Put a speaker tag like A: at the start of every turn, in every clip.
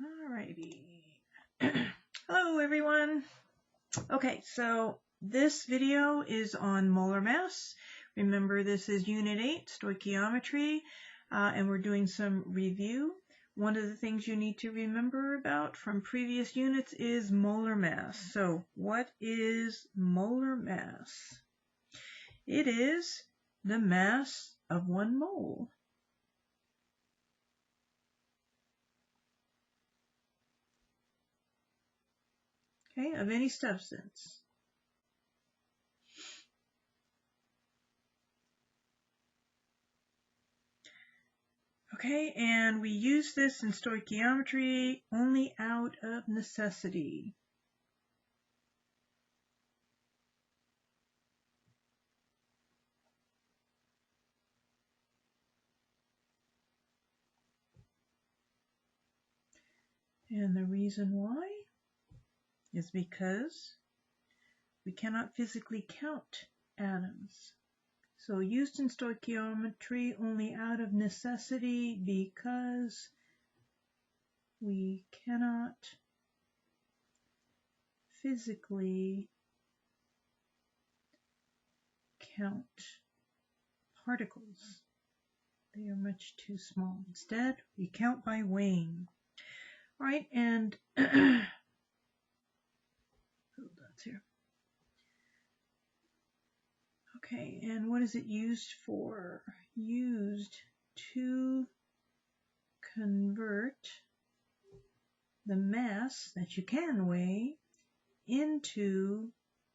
A: Alrighty. Hello everyone. Okay, so this video is on molar mass. Remember, this is Unit 8, stoichiometry, and we're doing some review. One of the things you need to remember about from previous units is molar mass. So what is molar mass? It is the mass of 1 mole. Okay, of any substance. Okay, and we use this in stoichiometry only out of necessity. And the reason why is because we cannot physically count atoms. So used in stoichiometry only out of necessity because we cannot physically count particles. They are much too small. Instead, we count by weighing. All right, and hold on here. Okay, and what is it used for? Used to convert the mass that you can weigh into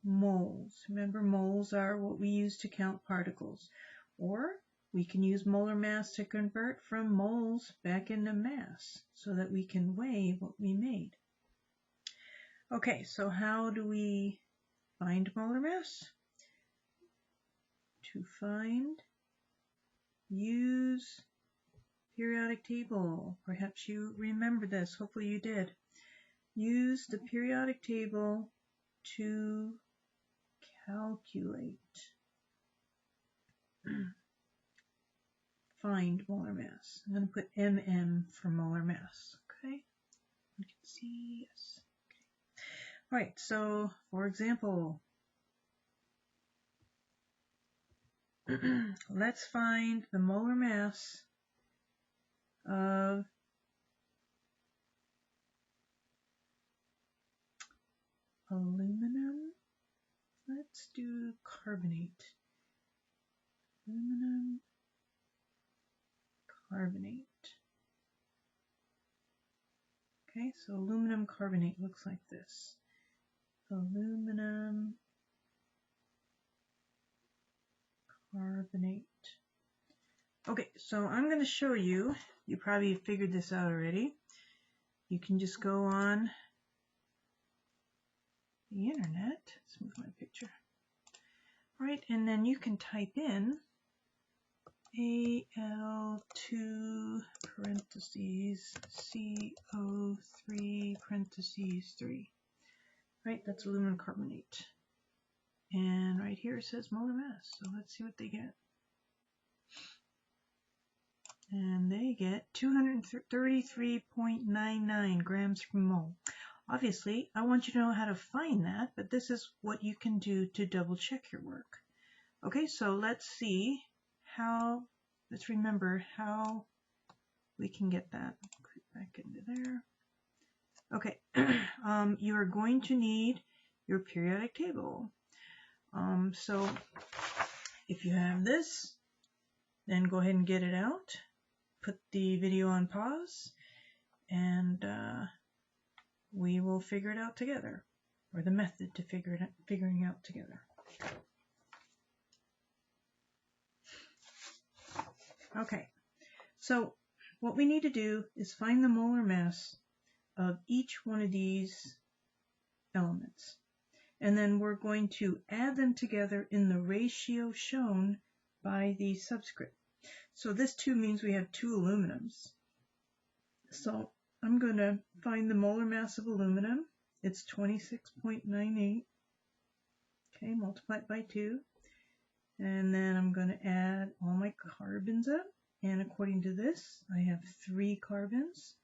A: moles. Remember, moles are what we use to count particles. Or we can use molar mass to convert from moles back into mass so that we can weigh what we made. Okay, so how do we find molar mass? To find, use periodic table. Perhaps you remember this. Hopefully you did. Use the periodic table to calculate. Find molar mass. I'm going to put MM for molar mass. Okay? You can see, yes. Okay. All right, so for example, let's find the molar mass of aluminum. Let's do carbonate. Aluminum carbonate. Okay, so aluminum carbonate looks like this. Aluminum carbonate. Okay, so I'm going to show you. You probably figured this out already. You can just go on the internet. Let's move my picture. All right, and then you can type in Al2 parentheses CO3 parentheses 3. Right, that's aluminum carbonate. And right here it says molar mass. So let's see what they get. And they get 233.99 grams per mole. Obviously, I want you to know how to find that, but this is what you can do to double check your work. Okay, so let's see how, let's remember how we can get that. Click back into there. Okay, you are going to need your periodic table. So if you have this, then go ahead and get it out. Put the video on pause, and we will figure it out together, or the method to figuring out together. Okay, so what we need to do is find the molar mass of each one of these elements. And then we're going to add them together in the ratio shown by the subscript. So this 2 means we have 2 aluminums. So I'm going to find the molar mass of aluminum. It's 26.98. Okay, multiply it by 2. And then I'm going to add all my carbons up. And according to this, I have 3 carbons.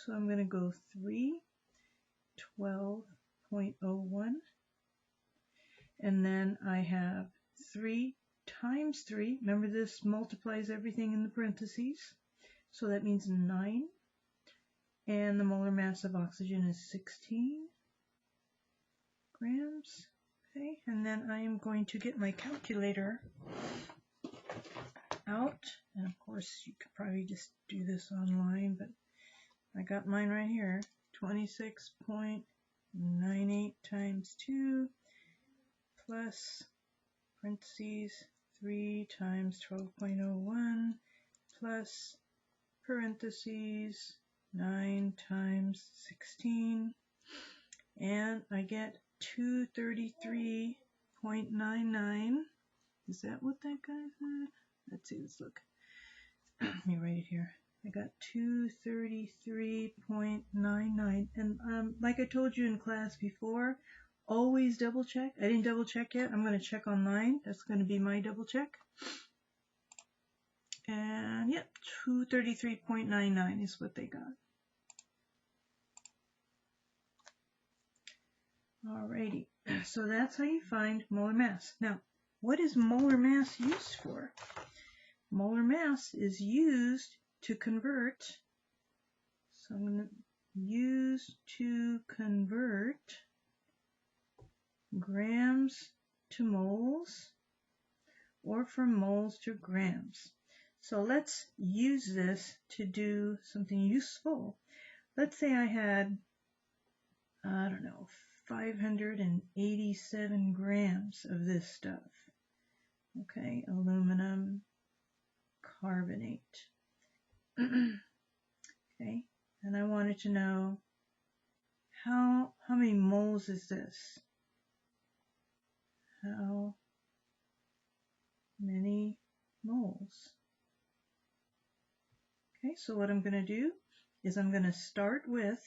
A: So I'm going to go 312.01, and then I have 3 times 3. Remember, this multiplies everything in the parentheses, so that means 9. And the molar mass of oxygen is 16 grams. Okay, and then I am going to get my calculator out, and of course you could probably just do this online, but I got mine right here. 26.98 times 2 plus parentheses 3 times 12.01 plus parentheses 9 times 16, and I get 233.99. Is that what that guy said? Let's see, let's look. Let me write it here. I got 233.99, and like I told you in class before, always double check. I didn't double check yet. I'm going to check online. That's going to be my double check. And yep, 233.99 is what they got. Alrighty, so that's how you find molar mass. Now, what is molar mass used for? Molar mass is used to convert, so I'm going to use to convert grams to moles, or from moles to grams. So let's use this to do something useful. Let's say I had, I don't know, 587 grams of this stuff. Okay, aluminum carbonate. Okay, and I wanted to know how many moles is this? How many moles? Okay, so what I'm going to do is I'm going to start with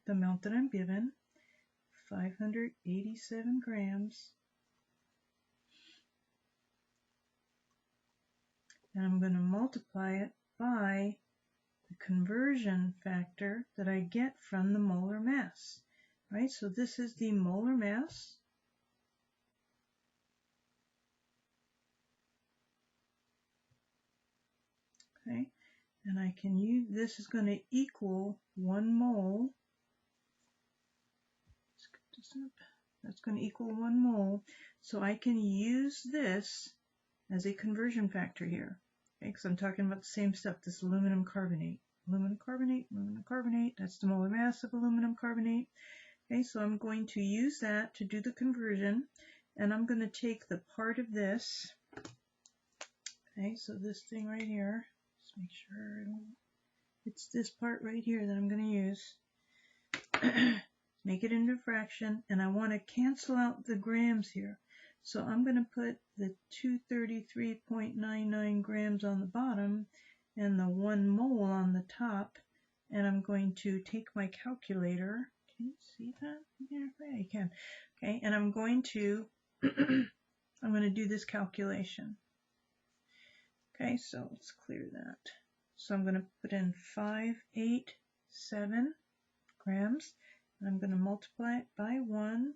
A: the amount that I'm given, 587 grams, and I'm going to multiply it by the conversion factor that I get from the molar mass. Right, so this is the molar mass. Okay, and I can use, this is going to equal 1 mole. Let's get this up. That's going to equal 1 mole. So I can use this as a conversion factor here. Okay, because I'm talking about the same stuff, this aluminum carbonate. Aluminum carbonate, aluminum carbonate, that's the molar mass of aluminum carbonate. Okay, so I'm going to use that to do the conversion, and I'm going to take the part of this. Okay, so this thing right here, just make sure it's this part right here that I'm going to use. Make it into a fraction, and I want to cancel out the grams here. So I'm going to put the 233.99 grams on the bottom and the 1 mole on the top, and I'm going to take my calculator. Can you see that? Yeah, you can. Okay, and I'm going to I'm going to do this calculation. Okay, so let's clear that. So I'm going to put in 587 grams, and I'm going to multiply it by 1,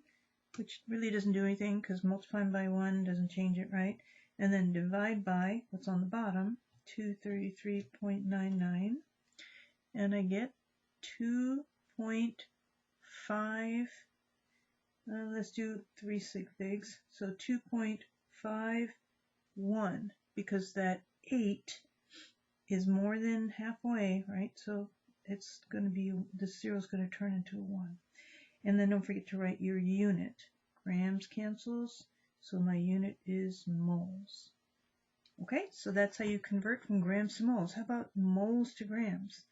A: which really doesn't do anything because multiplying by 1 doesn't change it, right? And then divide by what's on the bottom, 233.99, and I get 2.5, let's do 3 sig figs, so 2.51, because that 8 is more than halfway, right? So it's going to be, this 0 is going to turn into a 1. And then don't forget to write your unit. Grams cancels, so my unit is moles. Okay, so that's how you convert from grams to moles. How about moles to grams?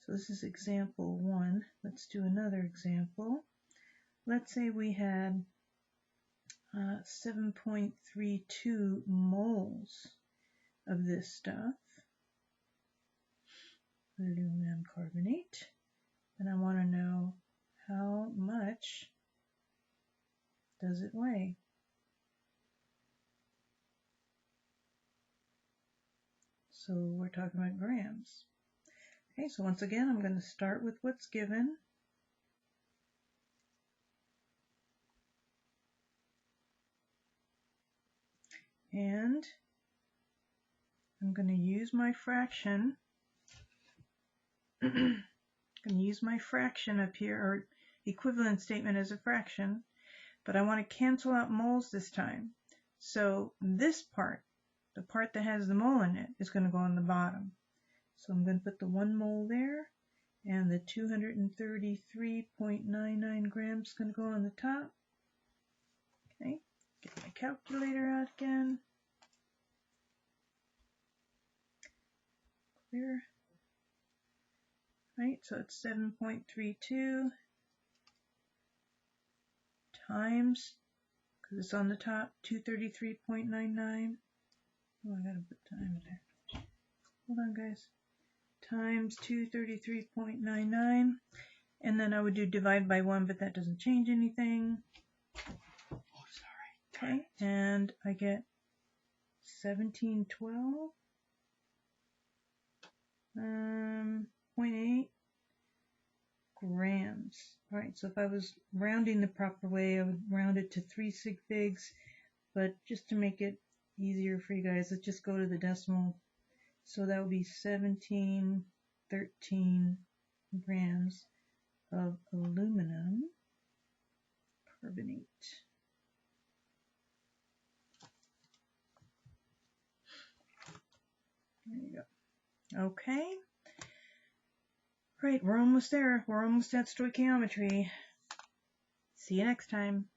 A: So this is example 1. Let's do another example. Let's say we had 7.32 moles of this stuff, aluminum carbonate, and I want to know how much does it weigh? So we're talking about grams. Okay, so once again, I'm going to start with what's given. And I'm going to use my fraction. I'm going to use my fraction up here, or equivalent statement as a fraction, but I want to cancel out moles this time. So this part, the part that has the mole in it, is going to go on the bottom. So I'm going to put the 1 mole there, and the 233.99 grams is going to go on the top. Okay, get my calculator out again. Clear. Right, so it's 7.32 times, because it's on the top, 233.99. Oh, I gotta put time there. Hold on, guys. Times 233.99. And then I would do divide by 1, but that doesn't change anything. Oh, sorry. Okay, and I get 1712.8 grams. Alright, so if I was rounding the proper way, I would round it to 3 sig figs, but just to make it easier for you guys, let's just go to the decimal. So that would be 1713 grams of aluminum carbonate. There you go. Okay. Great, we're almost there. We're almost at stoichiometry. See you next time.